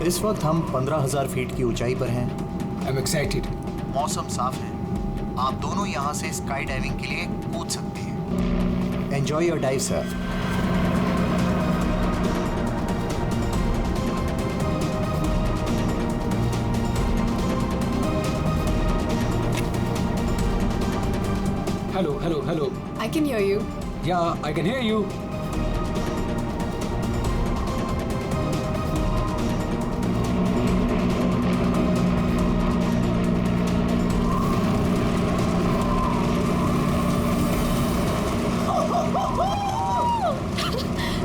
इस वक्त हम 15,000 फीट की ऊंचाई पर हैं। I'm excited. मौसम साफ है, आप दोनों यहाँ से स्काई डाइविंग के लिए कूद सकते हैं। Enjoy your dive sir. Hello, hello, hello. I can hear you. Yeah, I can hear you.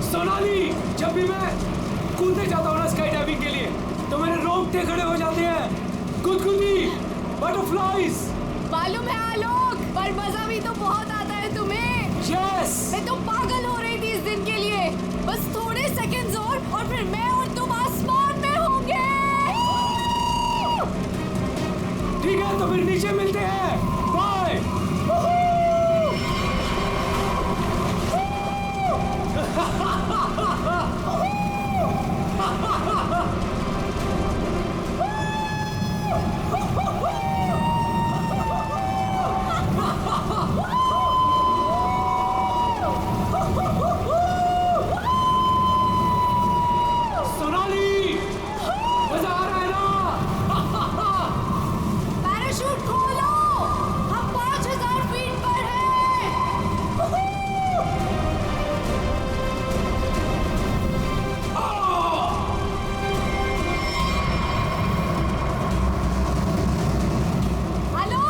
Sonali, जब भी मैं कूदने जाता हूँ ना स्काई डाइविंग के लिए, तो मेरे रोंगटे खड़े हो जाते हैं। गुदगुदी, बटरफ्लाइज। मालूम है आलोक, पर मजा भी तो बहुत आता है तुम्हें। यस। मैं तो पागल हो रही थी इस दिन के लिए। बस थोड़े सेकंड्स और फिर मैं और तुम आसमान में होंगे। ठीक है, तो फिर नीचे मिलते हैं। बाय। पैराशूट खोलो, हम 5,000 फीट पर हैं। Hello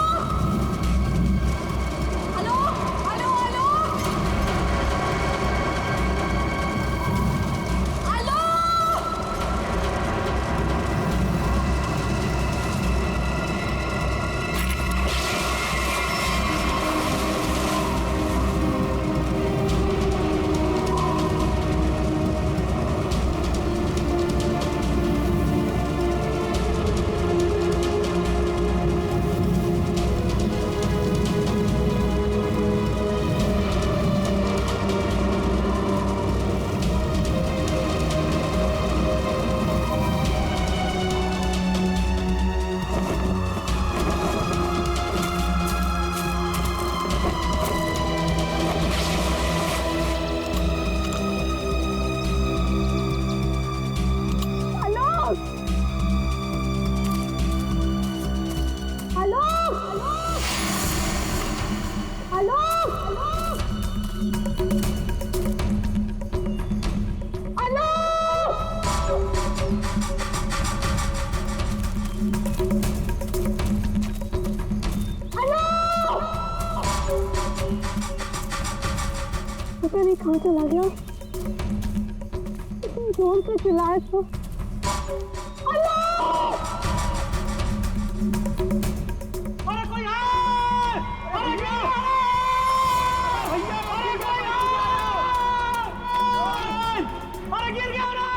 hello hello hello hello. पता नहीं कहाँ चला गया। इतनी जोर से चिल्लाया तो। अरे कोई है! अरे क्या है? भैया अरे कोई है! अरे गिर गया रे!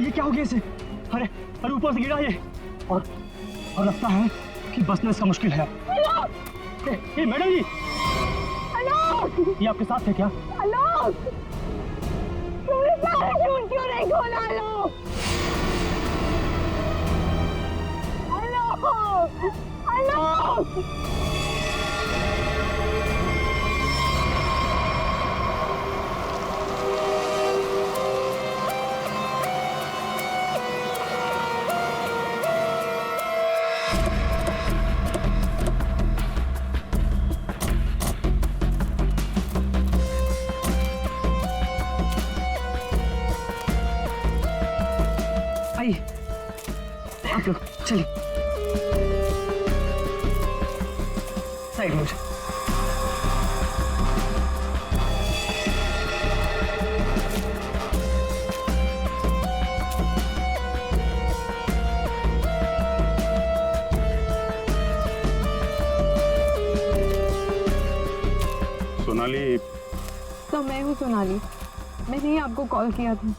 ये क्या हो गया इसे? अरे अरे ऊपर से गिरा ये और लगता है कि बचना इसका मुश्किल है। ए मैडम जी, ये आपके साथ है क्या? आलोक, तुमने पैराशूट क्यों नहीं खोला आलोक? आलोक, आलोक। आप लोग चलिए साइड में। सोनाली। तो मैं हूँ सोनाली, मैंने ही आपको कॉल किया था।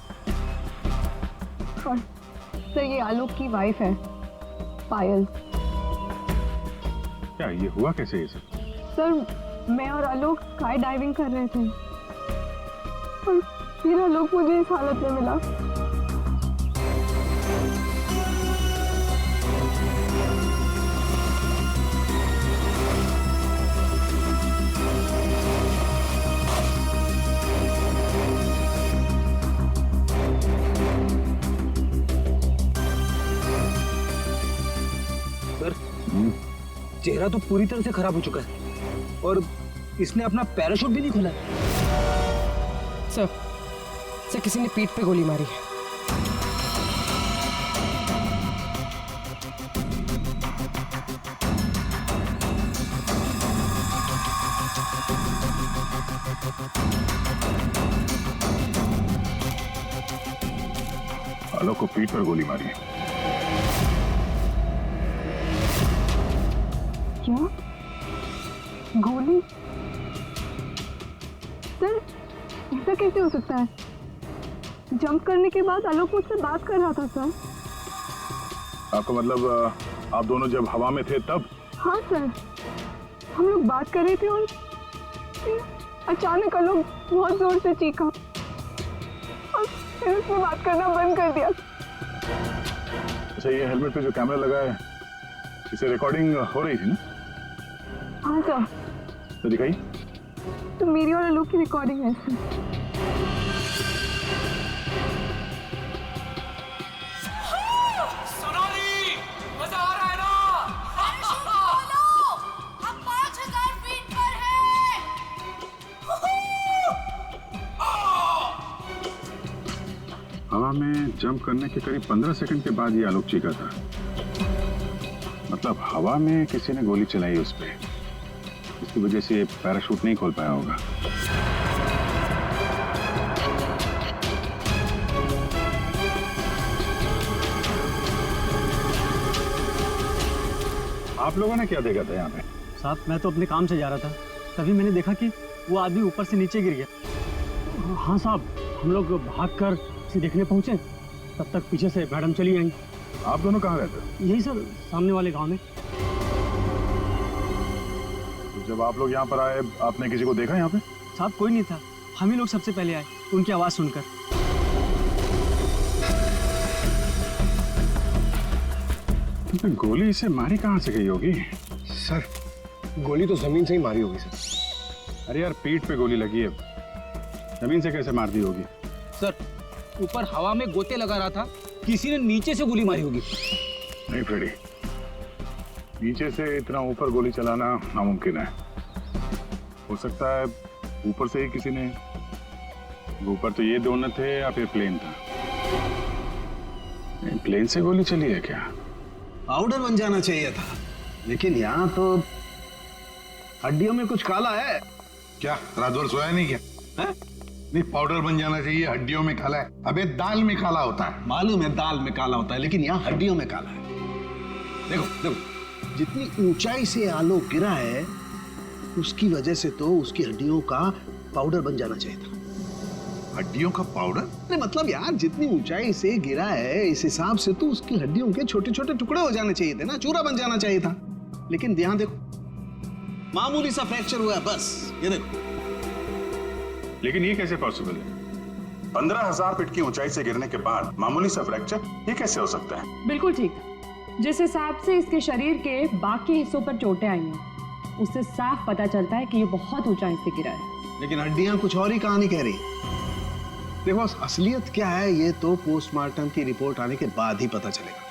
और सर ये आलोक की वाइफ है पायल। क्या ये हुआ कैसे ये सब? सर मैं और आलोक स्काई डाइविंग कर रहे थे और फिर आलोक मुझे इस हालत में मिला। चेहरा तो पूरी तरह से खराब हो चुका है और इसने अपना पैराशूट भी नहीं खोला। सर किसी ने पीठ पे गोली मारी है। आलोक को पीठ पर गोली मारी है। क्या? गोली? सर, ऐसा कैसे हो सकता है? जंप करने के बाद आलोक मुझसे बात कर रहा था सर। आपका मतलब आप दोनों जब हवा में थे तब? हाँ सर, हम लोग बात कर रहे थे और अचानक आलोक बहुत जोर से चीखा और फिर उसने बात करना बंद कर दिया। अच्छा, ये हेलमेट पे जो कैमरा लगा है इसे रिकॉर्डिंग हो रही थी ना? हाँ सर। तो दिखाई। तो मेरी और आलोक की रिकॉर्डिंग है सर। सोनाली, मजा आ रहा है ना? हम 5000 फीट पर हैं। हवा में जंप करने के करीब 15 सेकंड के बाद ये आलोक चीखा था। मतलब हवा में किसी ने गोली चलाई उस पे, इसकी वजह से पैराशूट नहीं खोल पाया होगा। आप लोगों ने क्या देखा था यहाँ पे? साहब, मैं तो अपने काम से जा रहा था, तभी मैंने देखा कि वो आदमी ऊपर से नीचे गिर गया। हाँ साहब, हम लोग भागकर उसे देखने पहुंचे, तब तक पीछे से मैडम चली आई। आप दोनों कहाँ रहते हो? यही सर, सामने वाले गांव में। तो जब आप लोग यहाँ पर आए, आपने किसी को देखा यहाँ पे? साहब, कोई नहीं था, हम ही लोग सबसे पहले आए उनकी आवाज सुनकर। तो गोली इसे मारी कहाँ से गई होगी? सर, गोली तो जमीन से ही मारी होगी सर। अरे यार, पीठ पे गोली लगी है, जमीन से कैसे मार दी होगी? सर, ऊपर हवा में गोते लगा रहा था, किसी ने नीचे से गोली मारी होगी। नहीं फ्रेडी, नीचे से इतना ऊपर गोली चलाना नामुमकिन है। हो सकता है ऊपर से ही किसी ने, ऊपर तो ये दोनों थे या फिर प्लेन था। प्लेन से गोली चली है क्या? पाउडर बन जाना चाहिए था, लेकिन यहाँ तो हड्डियों में कुछ काला है। क्या रात भर सोया नहीं क्या? है? नहीं, पाउडर बन जाना चाहिए, हड्डियों में काला है। अबे दाल में काला होता है। मालूम है दाल में काला होता है, लेकिन यहाँ हड्डियों में काला है। देखो देखो, जितनी ऊंचाई से आलोक गिरा है उसकी वजह से तो उसकी हड्डियों का पाउडर बन जाना चाहिए था। हड्डियों का पाउडर? अरे मतलब यार, जितनी ऊंचाई से गिरा है इस हिसाब से तो उसकी हड्डियों के छोटे छोटे टुकड़े हो जाने चाहिए थे ना, चूरा बन जाना चाहिए था। लेकिन यहाँ देखो, मामूली सा फ्रैक्चर हुआ है बस, ये देखो। लेकिन ये कैसे पॉसिबल है? 15,000 फीट की ऊंचाई से गिरने के बाद मामूली सा फ्रैक्चर, ये कैसे हो सकता है? बिल्कुल ठीक। जिस हिसाब से इसके शरीर के बाकी हिस्सों पर चोटें आई हैं, उससे साफ पता चलता है कि ये बहुत ऊंचाई से गिरा है। लेकिन हड्डियां कुछ और ही कहानी कह रही। देखो, असलियत क्या है ये तो पोस्टमार्टम की रिपोर्ट आने के बाद ही पता चलेगा।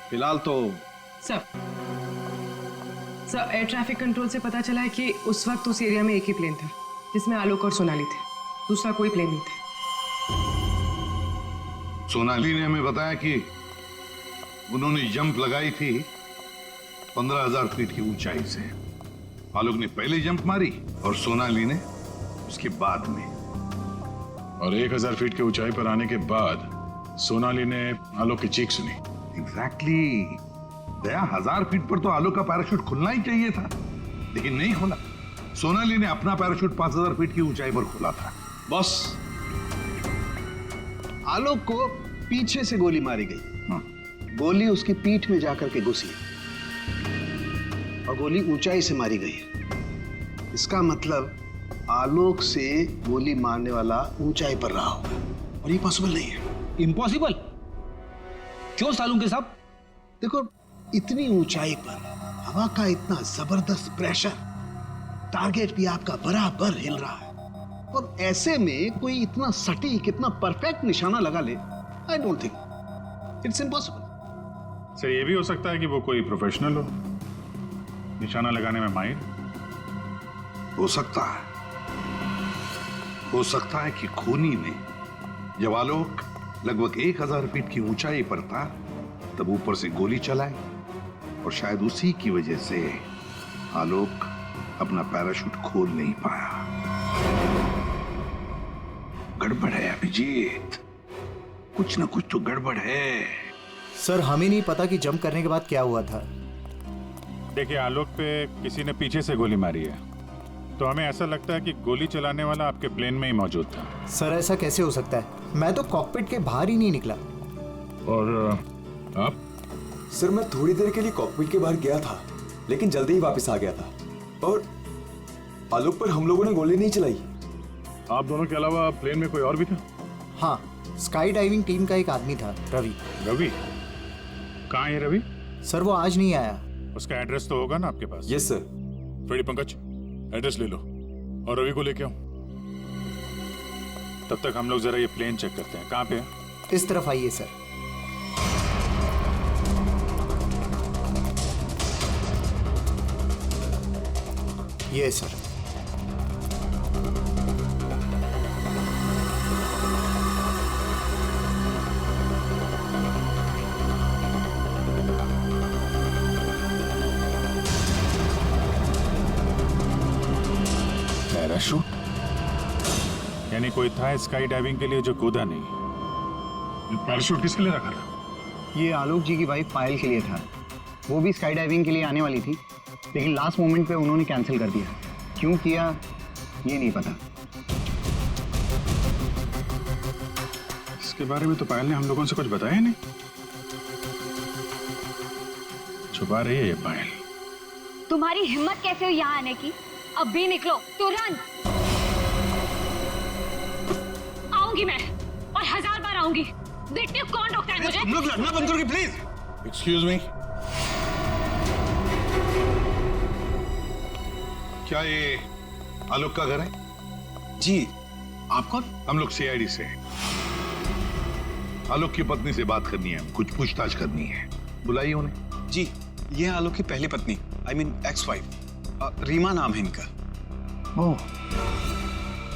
फिलहाल तो सर, एयर ट्रैफिक कंट्रोल से पता चला है कि उस वक्त उस एरिया में एक ही प्लेन था जिसमें आलोक और सोनाली थे, दूसरा कोई प्लेन नहीं था। सोनाली ने हमें बताया कि उन्होंने जंप लगाई थी 15,000 फीट की ऊंचाई से। आलोक ने पहले जंप मारी और सोनाली ने उसके बाद में। और 1,000 फीट की ऊंचाई पर आने के बाद सोनाली ने आलोक की चीख सुनी। एग्जैक्टली। दया, 1000 फीट पर तो आलोक का पैराशूट खुलना ही चाहिए था, लेकिन नहीं खुला। सोनाली ने अपना पैराशूट 5,000 फीट की ऊंचाई पर खोला था। बॉस, आलोक को पीछे से गोली मारी गई। गोली उसकी पीठ में जाकर के घुसी और गोली ऊंचाई से मारी गई है। इसका मतलब आलोक से गोली मारने वाला ऊंचाई पर रहा होगा, और ये पॉसिबल नहीं है। इम्पॉसिबल? क्यों सालू के साहब? देखो, इतनी ऊंचाई पर हवा का इतना जबरदस्त प्रेशर, टारगेट भी आपका बराबर हिल रहा है, और ऐसे में कोई इतना सटीक, इतना परफेक्ट निशाना लगा ले, I don't think, it's impossible. Sir, ये भी हो सकता है कि वो कोई प्रोफेशनल हो, निशाना लगाने में माहिर। हो सकता है कि खूनी ने जब आलोक लगभग 1000 फीट की ऊंचाई पर था तब ऊपर से गोली चलाई और शायद उसी की वजह से आलोक अपना पैराशूट खोल नहीं पाया। गड़बड़ है अभिजीत, कुछ ना कुछ तो गड़बड़ है। सर हमें नहीं पता कि जंप करने के बाद क्या हुआ था। देखिए, आलोक पे किसी ने पीछे से गोली मारी है, तो हमें ऐसा लगता है कि गोली चलाने वाला आपके प्लेन में ही मौजूद था। सर ऐसा कैसे हो सकता है? मैं तो कॉकपिट के बाहर ही नहीं निकला। और आप? सर मैं थोड़ी देर के लिए कॉकपिट के बाहर गया था, लेकिन जल्दी ही वापस आ गया था और आलोक पर हम लोगों ने गोली नहीं चलाई। आप दोनों के अलावा प्लेन में कोई और भी था? हाँ, स्काई डाइविंग टीम का एक आदमी था, रवि। रवि? कहाँ है रवि? सर वो आज नहीं आया। उसका एड्रेस तो होगा ना आपके पास? Yes sir. Freddie Pankaj, address ले लो और रवि को लेके आओ। तब तक हम लोग जरा ये प्लेन चेक करते हैं। कहाँ पे है? इस तरफ आइए सर। ये सर। पैराशूट? यानी कोई था स्काई डाइविंग के लिए जो कूदा नहीं। पैराशूट किसके लिए रखा था? ये आलोक जी की वाइफ पायल के लिए था। वो भी स्काई डाइविंग के लिए आने वाली थी, लेकिन लास्ट मोमेंट पे उन्होंने कैंसिल कर दिया। क्यों किया ये नहीं पता। इसके बारे में तो पायल ने हम लोगों से कुछ बताया नहीं। छुपा रही है ये पायल। तुम्हारी हिम्मत कैसे हुई यहाँ आने की? अब भी निकलो तुरंत। आऊंगी मैं और 1000 बार आऊंगी। देखती हूँ कौन रोकता है मुझे। तुम लोग लड़ना बंद करोगे प्लीज? एक्सक्यूज मी, क्या ये आलोक का घर है? जी। आप कौन? हम लोग सीआईडी से हैं। आलोक की पत्नी से बात करनी है, कुछ पूछताछ करनी है। बुलाइए उन्हें। जी, ये है आलोक की पहली पत्नी, I mean ex wife, Reema नाम है इनका। ओह,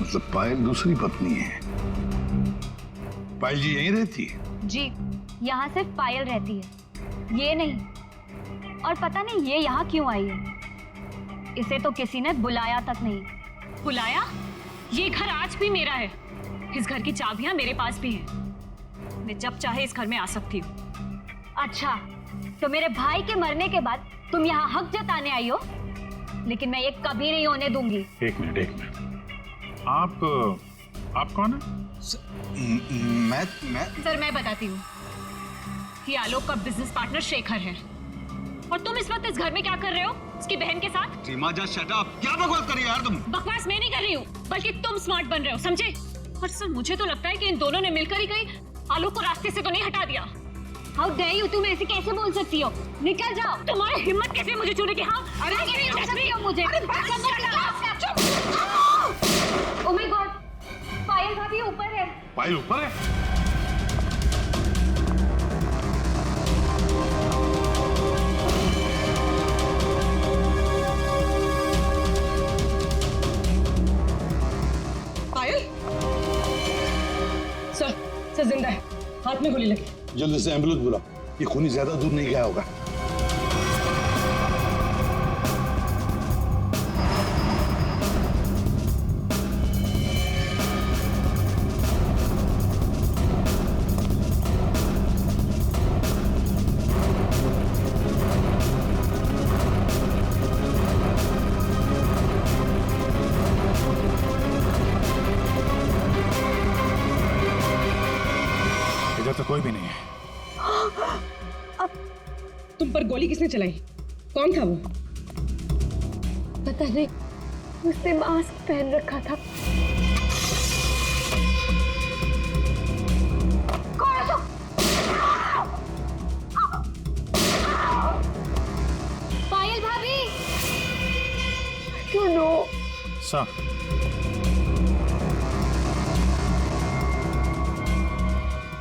मतलब पायल दूसरी पत्नी है। पायल जी यहीं रहती है? जी, यहाँ सिर्फ पायल रहती है, ये नहीं। और पता नहीं ये यहाँ क्यों आई है। इसे तो किसी ने बुलाया तक नहीं। बुलाया? ये घर आज भी मेरा है। इस घर की चाबियां मेरे पास भी हैं। मैं जब चाहे इस घर में आ सकती हूँ। अच्छा, तो मेरे भाई के मरने के बाद तुम यहाँ हक जताने आई हो, लेकिन मैं ये कभी नहीं होने दूंगी। एक मिनट। आप कौन है? मैं सर मैं बताती हूँ। ये आलोक का बिजनेस पार्टनर शेखर है। और तुम इस वक्त इस घर में क्या कर रहे हो? उसकी बहन के साथ? Reema just shut up. क्या बकवास कर रही हो यार तुम? बकवास मैं नहीं कर रही हूँ, बल्कि तुम स्मार्ट बन रहे हो, समझे? और सर मुझे तो लगता है कि इन दोनों ने मिलकर ही कहीं आलोक को रास्ते से तो नहीं हटा दिया। हाउ डेयर यू, तुम ऐसे कैसे बोल सकती हो? निकल जाओ। तुम्हारी हिम्मत कैसे मुझे छूने की? हाँ, अरे मुझे। ओह माय गॉड, पायल भाभी ऊपर है। पायल ऊपर है? पायल? सर जिंदा है, हाथ में गोली लगी। जल्दी से एम्बुलेंस बुलाओ, ये खूनी ज्यादा दूर नहीं गया होगा। इधर तो कोई भी नहीं है। तुम पर गोली किसने चलाई? कौन था वो? पता नहीं, उसने मास्क पहन रखा था। पायल भाभी। क्यों नो? सर,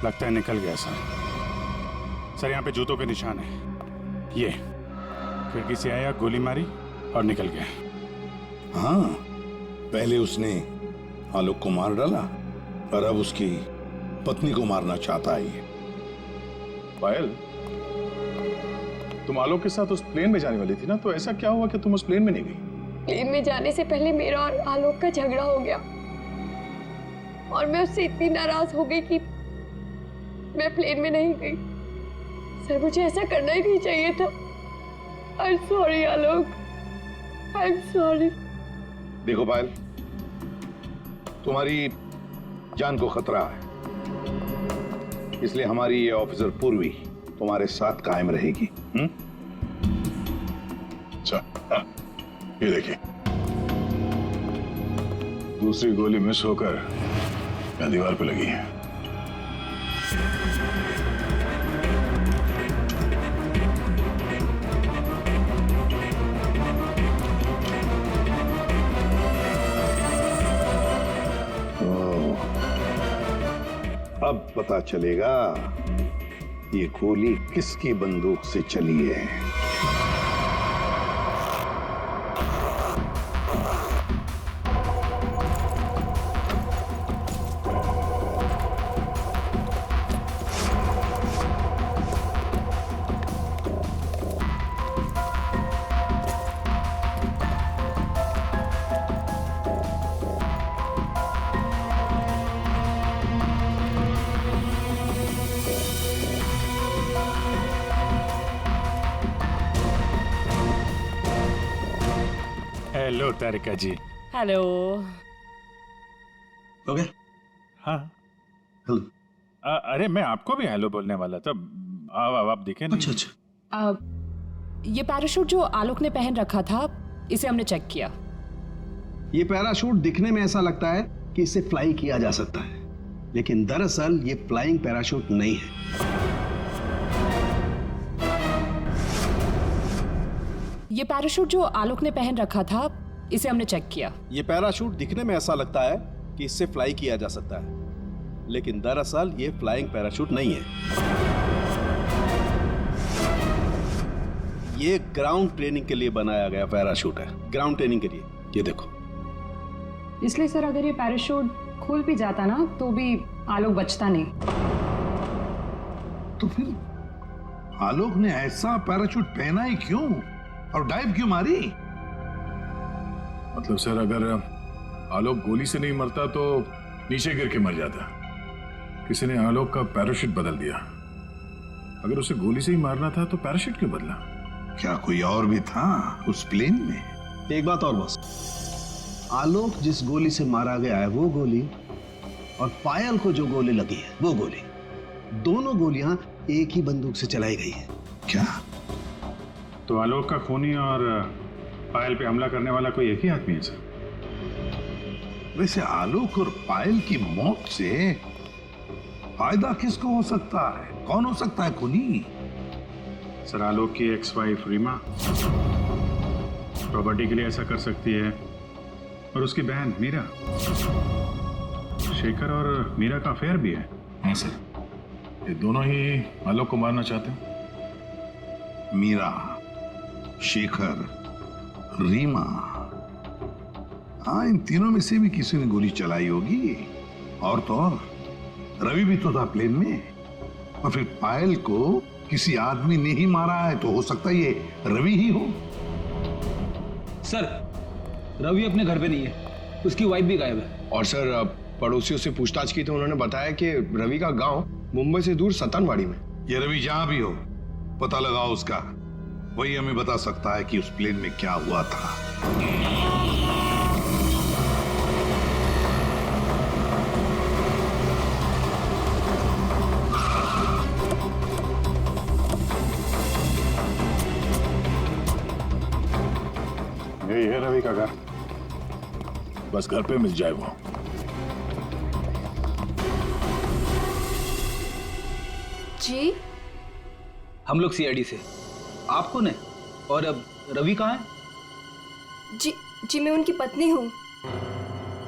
लगता है निकल गया सर। सर यहाँ पे जूतों के निशान है। ये फिर किसी आया, गोली मारी और निकल गया। हाँ, पहले उसने आलोक को मार डाला और अब उसकी पत्नी को मारना चाहता है ये। पायल, तुम आलोक के साथ उस प्लेन में जाने वाली थी ना, तो ऐसा क्या हुआ कि तुम उस प्लेन में नहीं गई? प्लेन में जाने से पहले मेरा और आलोक का झगड़ा हो गया और मैं उससे इतनी नाराज हो गई कि मैं प्लेन में नहीं गई। सर, मुझे ऐसा करना ही नहीं चाहिए था। I am sorry Alok, I am sorry. देखो पायल, तुम्हारी जान को खतरा है, इसलिए हमारी ये ऑफिसर पूर्वी तुम्हारे साथ कायम रहेगी। अच्छा, ये देखिए, दूसरी गोली मिस होकर यहाँ दीवार पे लगी है। अब पता चलेगा ये गोली किसकी बंदूक से चली है। हेलो तारिका जी। हेलो। ओके। हाँ हेलो। अरे मैं आपको भी हेलो बोलने वाला था। आप दिखे नहीं। अच्छा अच्छा। ये पैराशूट जो आलोक ने पहन रखा था, इसे हमने चेक किया। ये पैराशूट दिखने में ऐसा लगता है कि इसे फ्लाई किया जा सकता है, लेकिन दरअसल ये फ्लाइंग पैराशूट नहीं है। ये पैराशूट जो आलोक ने पहन रखा था, इसे हमने चेक किया। ये पैराशूट दिखने में ऐसा लगता है कि इससे फ्लाई किया जा सकता है, लेकिन दरअसल ये फ्लाइंग पैराशूट नहीं है। ये ग्राउंड ट्रेनिंग के लिए बनाया गया पैराशूट है, ग्राउंड ट्रेनिंग के लिए। ये देखो। इसलिए सर, अगर ये पैराशूट खुल भी जाता ना, तो भी आलोक बचता नहीं। तो फिर आलोक ने ऐसा पैराशूट पहना ही क्यों और डाइव क्यों मारी? मतलब सर, अगर आलोक गोली से नहीं मरता तो नीचे गिर के मर जाता। किसी ने आलोक का पैराशूट बदल दिया। अगर उसे गोली से ही मारना था तो पैराशूट क्यों बदला? क्या कोई और भी था उस प्लेन में? एक बात और बस, आलोक जिस गोली से मारा गया है वो गोली, और पायल को जो गोली लगी है वो गोली, दोनों गोलियां एक ही बंदूक से चलाई गई है। क्या? तो आलोक का खूनी और पायल पे हमला करने वाला कोई एक ही आदमी है सर? वैसे आलोक और पायल की मौत से फायदा किसको हो सकता है? कौन हो सकता है खूनी? सर, आलोक की एक्स वाइफ रीमा प्रॉपर्टी के लिए ऐसा कर सकती है, और उसकी बहन मीरा। शेखर और मीरा का अफेयर भी है। हाँ सर, ये दोनों ही आलोक को मारना चाहते हैं। मीरा, शेखर, रीमा, हाँ, इन तीनों में से भी किसी ने गोली चलाई होगी। और तो और रवि भी तो था प्लेन में, और फिर पायल को किसी आदमी ने ही मारा है, तो हो सकता है ये रवि ही हो। सर, रवि अपने घर पे नहीं है, उसकी वाइफ भी गायब है। और सर, पड़ोसियों से पूछताछ की तो उन्होंने बताया कि रवि का गांव मुंबई से दूर सतनवाड़ी में। ये रवि जहां भी हो, पता लगाओ उसका, वही हमें बता सकता है कि उस प्लेन में क्या हुआ था। यही है रवि का घर, बस घर पे मिल जाए वो। जी, हम लोग सीआईडी से। आप कौन है और अब रवि कहाँ है? जी मैं उनकी पत्नी हूँ।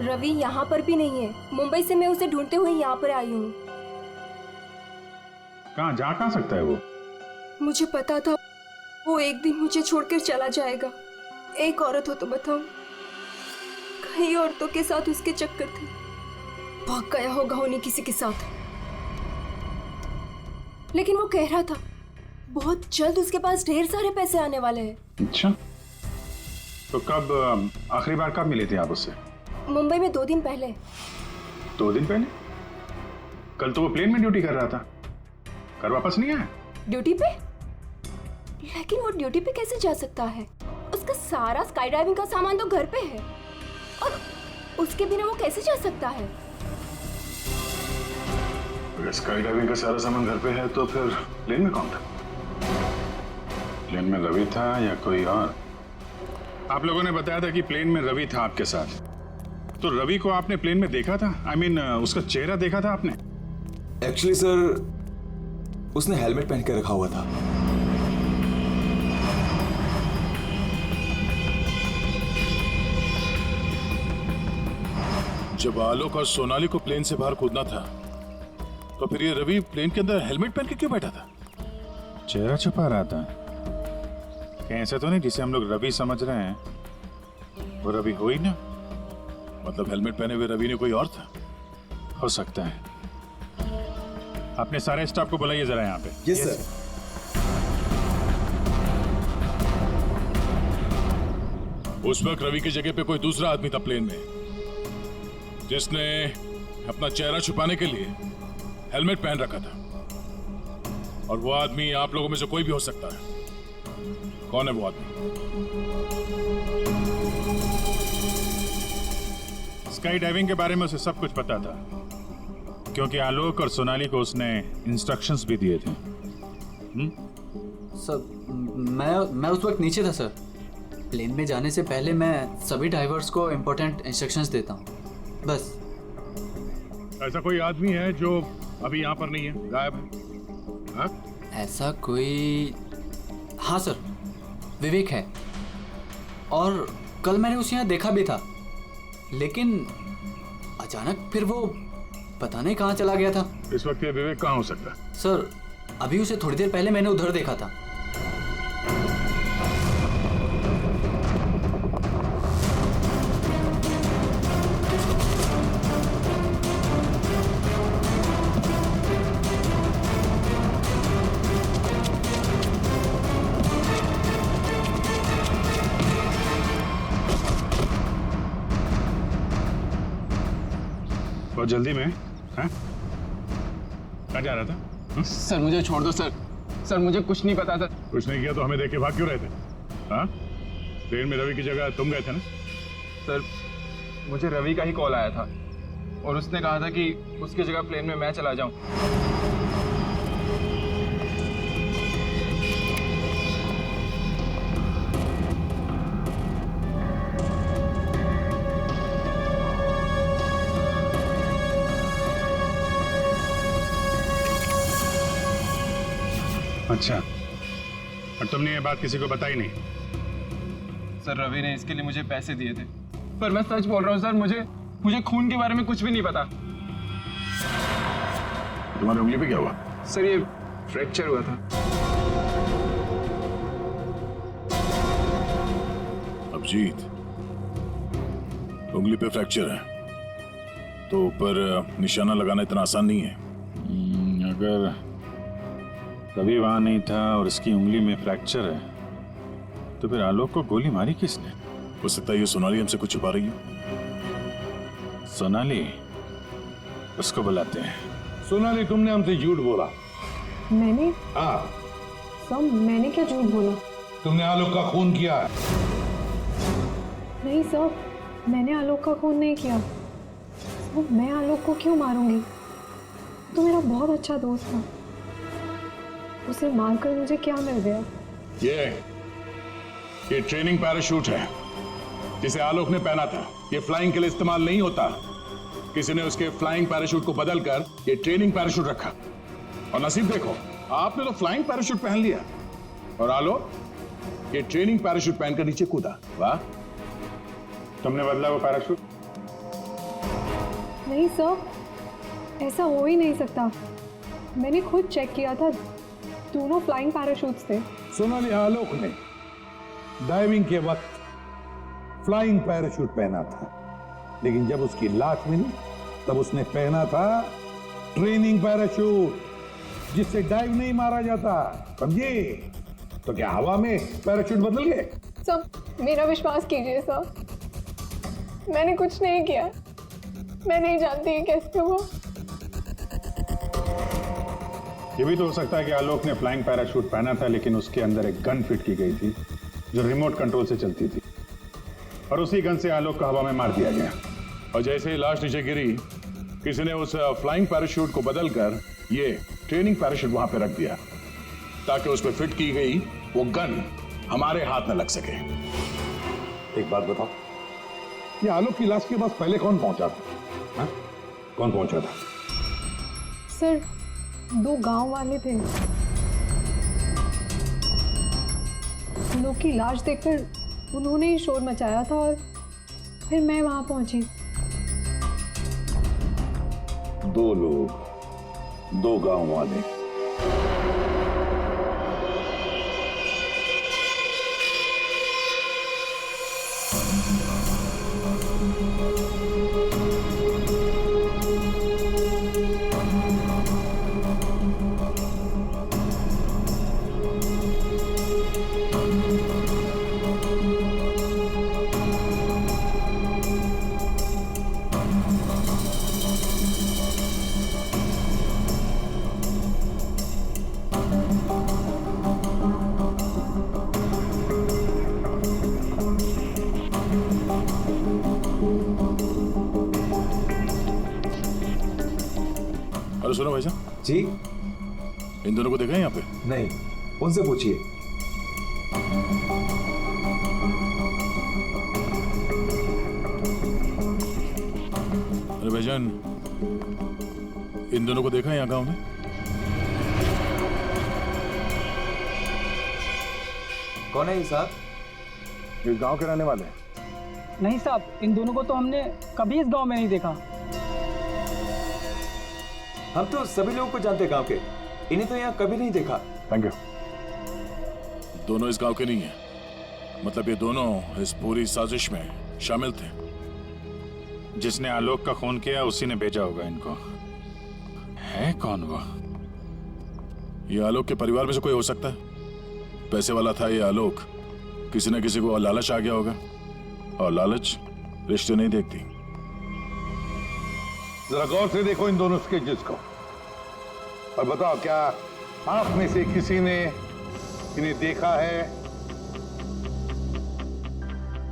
रवि यहाँ पर भी नहीं है। मुंबई से मैं उसे ढूंढते हुए यहाँ पर आई हूँ। कहाँ जा कहाँ सकता है वो? मुझे पता था वो वो एक दिन मुझे छोड़कर चला जाएगा। एक औरत हो तो बताओ, कई औरतों के साथ उसके चक्कर थे, भाग गया होगा उन्हीं किसी के साथ। लेकिन वो कह रहा था बहुत जल्द उसके पास ढेर सारे पैसे आने वाले हैं। अच्छा, तो कब आखिरी बार कब मिले थे आप उससे? मुंबई में 2 दिन पहले। 2 दिन पहले? कल तो वो प्लेन में ड्यूटी कर रहा था, घर वापस नहीं आया? ड्यूटी पे? लेकिन वो ड्यूटी पे कैसे जा सकता है? उसका सारा स्काई डाइविंग का सामान तो घर पे है, और उसके बिना वो कैसे जा सकता है? अगर स्काई डाइविंग का सारा सामान घर पे है तो फिर प्लेन में कौन था? प्लेन में रवि था या कोई और? आप लोगों ने बताया था कि प्लेन में रवि था आपके साथ, तो रवि को आपने प्लेन में देखा था? I mean, उसका चेहरा देखा था आपने? एक्चुअली सर, उसने हेलमेट पहन के रखा हुआ था। जब आलोक और सोनाली को प्लेन से बाहर कूदना था, तो फिर ये रवि प्लेन के अंदर हेलमेट पहन के क्यों बैठा था? चेहरा छुपा रहा था? कहीं ऐसा तो नहीं जिसे हम लोग रवि समझ रहे हैं वो रवि हो ही ना? मतलब हेलमेट पहने हुए रवि ने कोई और था? हो सकता है। अपने सारे स्टाफ को बुलाइए जरा यहाँ पे। Yes sir. उस वक्त रवि की जगह पे कोई दूसरा आदमी था प्लेन में, जिसने अपना चेहरा छुपाने के लिए हेलमेट पहन रखा था। और वो आदमी आप लोगों में से कोई भी हो सकता है। कौन है वो आदमी? स्काई डाइविंग के बारे में उसे सब कुछ पता था, क्योंकि आलोक और सोनाली को उसने इंस्ट्रक्शंस भी दिए थे। सर, मैं उस वक्त नीचे था सर। प्लेन में जाने से पहले मैं सभी ड्राइवर्स को इम्पोर्टेंट इंस्ट्रक्शंस देता हूँ, बस। ऐसा कोई आदमी है जो अभी यहाँ पर नहीं है, गायब है? हाँ? ऐसा कोई? हाँ सर, विवेक है, और कल मैंने उसे यहाँ देखा भी था, लेकिन अचानक फिर वो पता नहीं कहाँ चला गया था। इस वक्त ये विवेक कहाँ हो सकता है? सर, अभी उसे थोड़ी देर पहले मैंने उधर देखा था। बहुत जल्दी में? हाँ? कहाँ जा रहा था? सर मुझे छोड़ दो सर। सर मुझे कुछ नहीं पता सर। कुछ नहीं किया तो हमें देख के भाग क्यों रहे थे? हाँ? ट्रेन में रवि की जगह तुम गए थे ना? सर मुझे रवि का ही कॉल आया था, और उसने कहा था कि उसकी जगह प्लेन में मैं चला जाऊं। अच्छा, और तुमने ये बात किसी को बताई नहीं? सर रवि ने इसके लिए मुझे पैसे दिए थे, पर मैं सच बोल रहा हूँ सर, मुझे खून के बारे में कुछ भी नहीं पता। तुम्हारी उंगली पे क्या हुआ? सर ये फ्रैक्चर हुआ था। अभिजीत, उंगली पे फ्रैक्चर है तो ऊपर निशाना लगाना इतना आसान नहीं है। अगर रवि वहां नहीं था और इसकी उंगली में फ्रैक्चर है, तो फिर आलोक को गोली मारी किसने? हो सकता है ये सोनाली हमसे कुछ छुपा रही है। सोनाली, उसको बुलाते हैं। सोनाली, तुमने हमसे झूठ बोला। मैंने? हाँ। सर मैंने क्या झूठ बोला? तुमने आलोक का खून किया है। नहीं सर, मैंने आलोक का खून नहीं किया। सर मैं आलोक को क्यों मारूंगी? तो मेरा बहुत अच्छा दोस्त था, उसे मारकर मुझे क्या मिल गया? ये ट्रेनिंग पैराशूट है जिसे आलोक ने पहना था। ये फ्लाइंग के लिए इस्तेमाल नहीं होता। किसी ने उसके फ्लाइंग पैराशूट को बदलकर ये ट्रेनिंग पैराशूट रखा, और नसीब देखो आपने तो फ्लाइंग पैराशूट पहन लिया, और आलोक ये ट्रेनिंग पैराशूट पहनकर नीचे कूदा। वाह, तुमने बदला वो पैराशूट? नहीं सर, ऐसा हो ही नहीं सकता। मैंने खुद चेक किया था, दोनों फ्लाइंग पैराशूट्स थे। सोनाली, आलोक ने डाइविंग के वक्त फ्लाइंग पैराशूट पहना था, लेकिन जब उसकी लाश मिली तब उसने पहना था ट्रेनिंग पैराशूट, जिससे डाइव नहीं मारा जाता, समझे? तो क्या हवा में पैराशूट बदल गए? सब मेरा विश्वास कीजिए सर, मैंने कुछ नहीं किया, मैं नहीं जानती ये कैसे हुआ। ये भी तो हो सकता है कि आलोक ने फ्लाइंग पैराशूट पहना था, लेकिन उसके अंदर एक गन फिट की गई थी जो रिमोट कंट्रोल से चलती थी, और उसी गन से आलोक को हवा में मार दिया गया। और जैसे ही लाश नीचे गिरी, किसी ने उस फ्लाइंग पैराशूट को बदलकर ये ट्रेनिंग पैराशूट वहां पे रख दिया, ताकि उस पर फिट की गई वो गन हमारे हाथ में लग सके। एक बात बताओ, ये आलोक की लाश के पास पहले कौन पहुंचा था? हा? कौन पहुंचा था? सर, 2 गांव वाले थे। उन लोग की लाश देखकर उन्होंने ही शोर मचाया था और फिर मैं वहां पहुंची। 2 लोग, 2 गांव वाले। अरे सुनो भाई साहब जी, इन दोनों को देखा है यहाँ पे? नहीं, उनसे पूछिए। अरे भाईजान, इन दोनों को देखा है यहाँ गांव में? कौन है ये साहब? ये गांव के रहने वाले हैं। नहीं साहब, इन दोनों को तो हमने कभी इस गांव में नहीं देखा। हम तो सभी लोगों को जानते गांव के, इन्हें तो यहाँ कभी नहीं देखा। Thank you. दोनों इस गांव के नहीं हैं, मतलब ये दोनों इस पूरी साजिश में शामिल थे। जिसने आलोक का खून किया उसी ने भेजा होगा इनको। है कौन वो? ये आलोक के परिवार में से कोई हो सकता है। पैसे वाला था ये आलोक, किसी न किसी को लालच आ गया होगा, और लालच रिश्ते नहीं देखती। जरा गौर से देखो इन दोनों स्केचेस को और बताओ, क्या आप में से किसी ने इन्हें देखा है?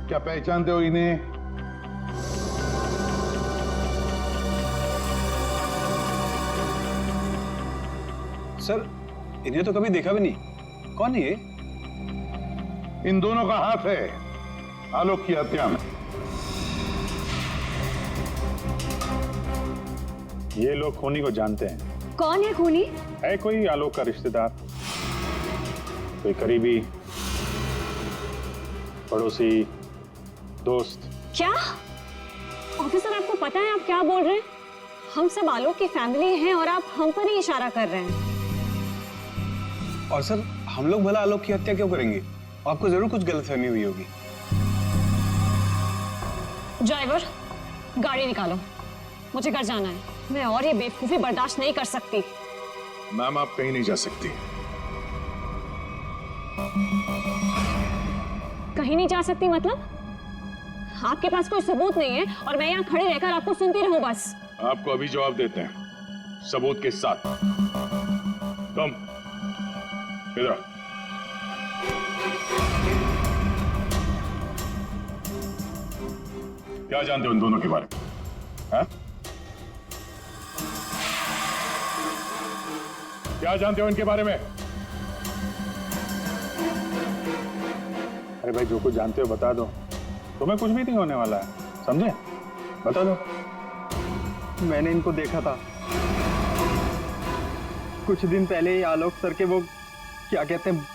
क्या पहचानते हो इन्हें? सर, इन्हें तो कभी देखा भी नहीं। कौन है ये? इन दोनों का हाथ है आलोक की हत्या में। ये लोग खूनी को जानते हैं। कौन है खूनी? है कोई आलोक का रिश्तेदार, कोई करीबी, पड़ोसी, दोस्त। क्या ऑफिसर, आपको पता है आप क्या बोल रहे हैं? हम सब आलोक की फैमिली हैं और आप हम पर ही इशारा कर रहे हैं। और सर, हम लोग भला आलोक की हत्या क्यों करेंगे? आपको जरूर कुछ गलतफहमी हुई होगी। ड्राइवर, गाड़ी निकालो, मुझे घर जाना है। मैं और ये बेवकूफी बर्दाश्त नहीं कर सकती। मैम, आप कहीं नहीं जा सकती। कहीं नहीं जा सकती मतलब? आपके पास कोई सबूत नहीं है और मैं यहाँ खड़े रहकर आपको सुनती रहूं बस? आपको अभी जवाब देते हैं, सबूत के साथ। तुम इधर आओ। क्या जानते हो इन दोनों के बारे में? हाँ? क्या जानते हो इनके बारे में? अरे भाई, जो कुछ जानते हो बता दो, तुम्हें कुछ भी नहीं होने वाला है, समझे? बता दो। मैंने इनको देखा था कुछ दिन पहले ही। आलोक सर के वो क्या कहते हैं,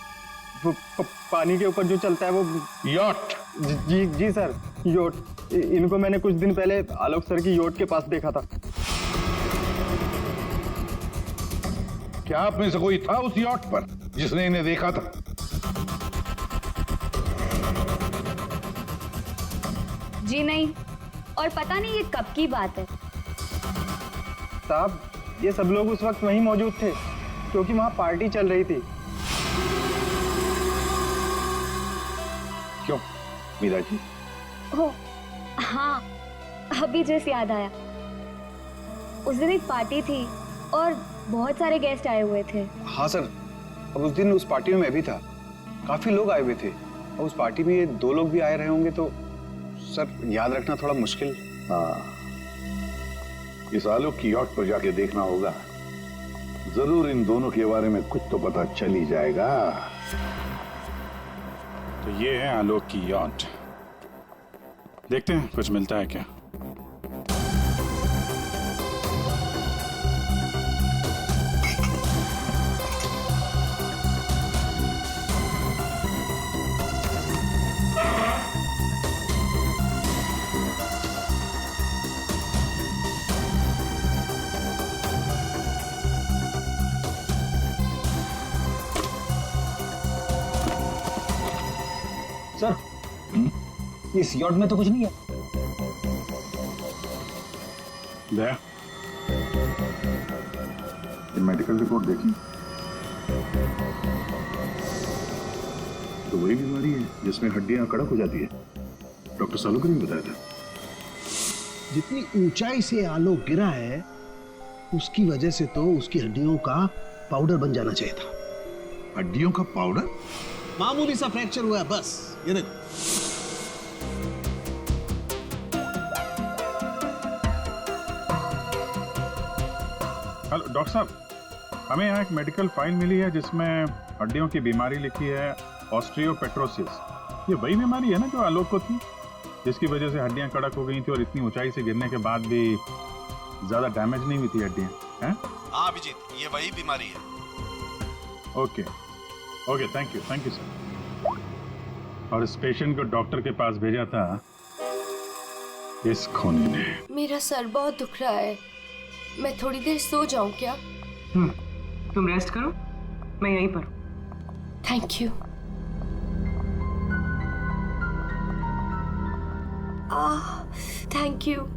वो पानी के ऊपर जो चलता है वो यॉट। जी जी सर, योट। इनको मैंने कुछ दिन पहले आलोक सर की योट के पास देखा था। क्या आप में से कोई था उस यॉट पर? जिसने इन्हें देखा था? जी नहीं, और पता नहीं ये कब की बात है। साहब, ये सब लोग उस वक्त वहीं मौजूद थे क्योंकि वहां पार्टी चल रही थी। क्यों मीरा जी? हो हाँ, अभी जैसे याद आया, उस दिन एक पार्टी थी और बहुत सारे गेस्ट आए हुए थे। हाँ सर, अब उस दिन उस पार्टी में मैं भी था, काफी लोग आए हुए थे और उस पार्टी में ये 2 लोग भी आए रहे होंगे, तो सर याद रखना थोड़ा मुश्किल। हाँ, इस आलोक की यॉट पर जाके देखना होगा, जरूर इन दोनों के बारे में कुछ तो पता चल ही जाएगा। तो ये है आलोक की यॉट, देखते हैं कुछ मिलता है क्या। सर, इस यॉट में तो कुछ नहीं है। दया, ये मेडिकल रिपोर्ट देखी तो वही बीमारी है जिसमें हड्डियां कड़क हो जाती है। डॉक्टर सालुक ने बताया था। जितनी ऊंचाई से आलोक गिरा है उसकी वजह से तो उसकी हड्डियों का पाउडर बन जाना चाहिए था। हड्डियों का पाउडर? मामूली सा फ्रैक्चर हुआ है बस, ये देखो। हेलो डॉक्टर साहब, हमें यहाँ एक मेडिकल फाइल मिली है जिसमें हड्डियों की बीमारी लिखी है, ऑस्टियोपेट्रोसिस। ये वही बीमारी है ना जो आलोक को थी, जिसकी वजह से हड्डियां कड़क हो गई थी और इतनी ऊंचाई से गिरने के बाद भी ज्यादा डैमेज नहीं हुई थी हड्डियां, हैं? हाँ अभिजीत, ये वही बीमारी है। Okay okay, thank you sir. और इस पेशेंट को डॉक्टर के पास भेजा था इस खूनी ने। मेरा सर बहुत दुख रहा है, मैं थोड़ी देर सो जाऊं क्या? तुम रेस्ट करो, मैं यहीं पर हूं। Thank you. Thank you.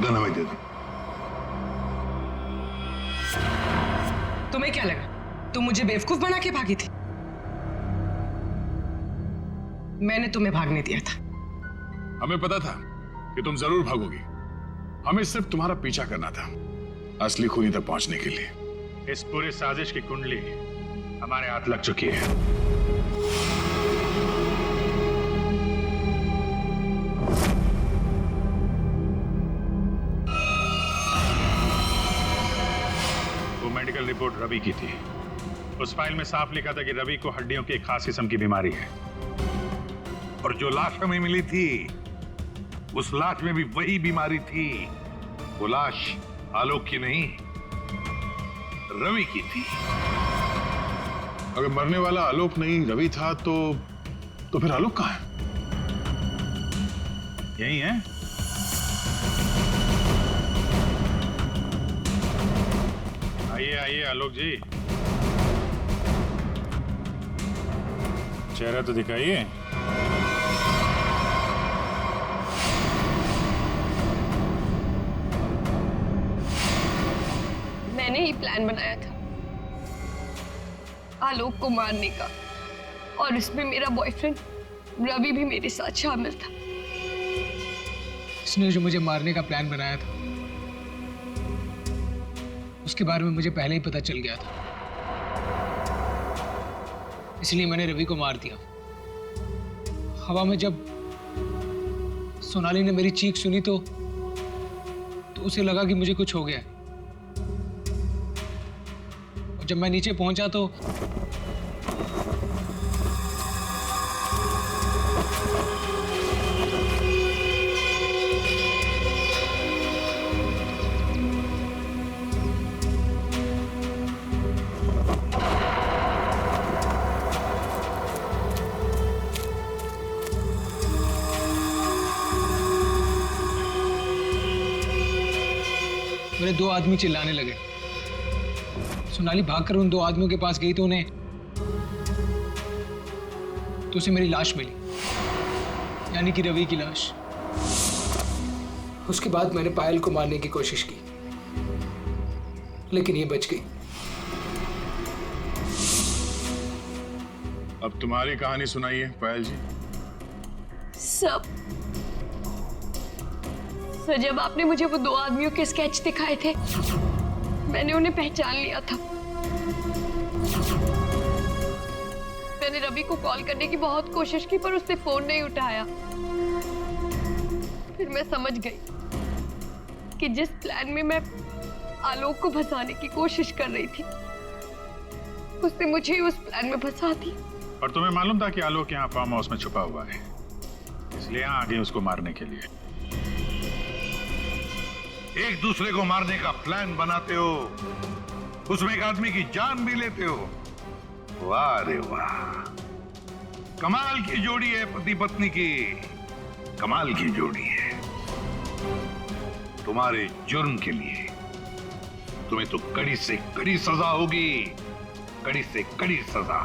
धन्यवाद दे दो। तुम्हें क्या लगा तुम मुझे बेवकूफ बना के भागी थी? मैंने तुम्हें भागने दिया था। हमें पता था कि तुम जरूर भागोगी। हमें सिर्फ तुम्हारा पीछा करना था असली खूनी तक पहुंचने के लिए। इस पूरी साजिश की कुंडली हमारे हाथ लग चुकी है। वो मेडिकल रिपोर्ट रवि की थी। उस फाइल में साफ लिखा था कि रवि को हड्डियों की एक खास किस्म की बीमारी है। और जो लाश हमें मिली थी उस लाश में भी वही बीमारी थी। वो लाश आलोक की नहीं, रवि की थी। अगर मरने वाला आलोक नहीं रवि था तो फिर आलोक कहाँ है? यही है? आइए आइए आलोक जी, चेहरा तो दिखाइए। मैंने ही प्लान बनाया था आलोक को मारने का, और इसमें मेरा बॉयफ्रेंड रवि भी मेरे साथ शामिल था। इसने जो मुझे मारने का प्लान बनाया था उसके बारे में मुझे पहले ही पता चल गया था, इसलिए मैंने रवि को मार दिया। हवा में जब सोनाली ने मेरी चीख सुनी तो उसे लगा कि मुझे कुछ हो गया। और जब मैं नीचे पहुंचा तो मेरे दो आदमी चिल्लाने लगे। सोनाली भागकर उन दो आदमियों के पास गई तो उसे मेरी लाश मिली, यानी कि रवि की लाश। उसके बाद मैंने पायल को मारने की कोशिश की, लेकिन ये बच गई। अब तुम्हारी कहानी सुनाइए पायल जी। सर, जब आपने मुझे वो दो आदमियों के स्केच दिखाए थे मैंने उन्हें पहचान लिया था। मैंने रवि को कॉल करने की बहुत कोशिश की पर उसने फोन नहीं उठाया। फिर मैं समझ गई कि जिस प्लान में मैं आलोक को फंसाने की कोशिश कर रही थी उसने मुझे उस प्लान में फंसा दिया। और तुम्हें मालूम था कि आलोक यहाँ फार्म हाउस में छुपा हुआ है, इसलिए यहाँ आ गए उसको मारने के लिए। एक दूसरे को मारने का प्लान बनाते हो, उसमें एक आदमी की जान भी लेते हो। वाह रे वाह, कमाल की जोड़ी है पति पत्नी की, कमाल की जोड़ी है। तुम्हारे जुर्म के लिए तुम्हें तो कड़ी से कड़ी सजा होगी, कड़ी से कड़ी सजा।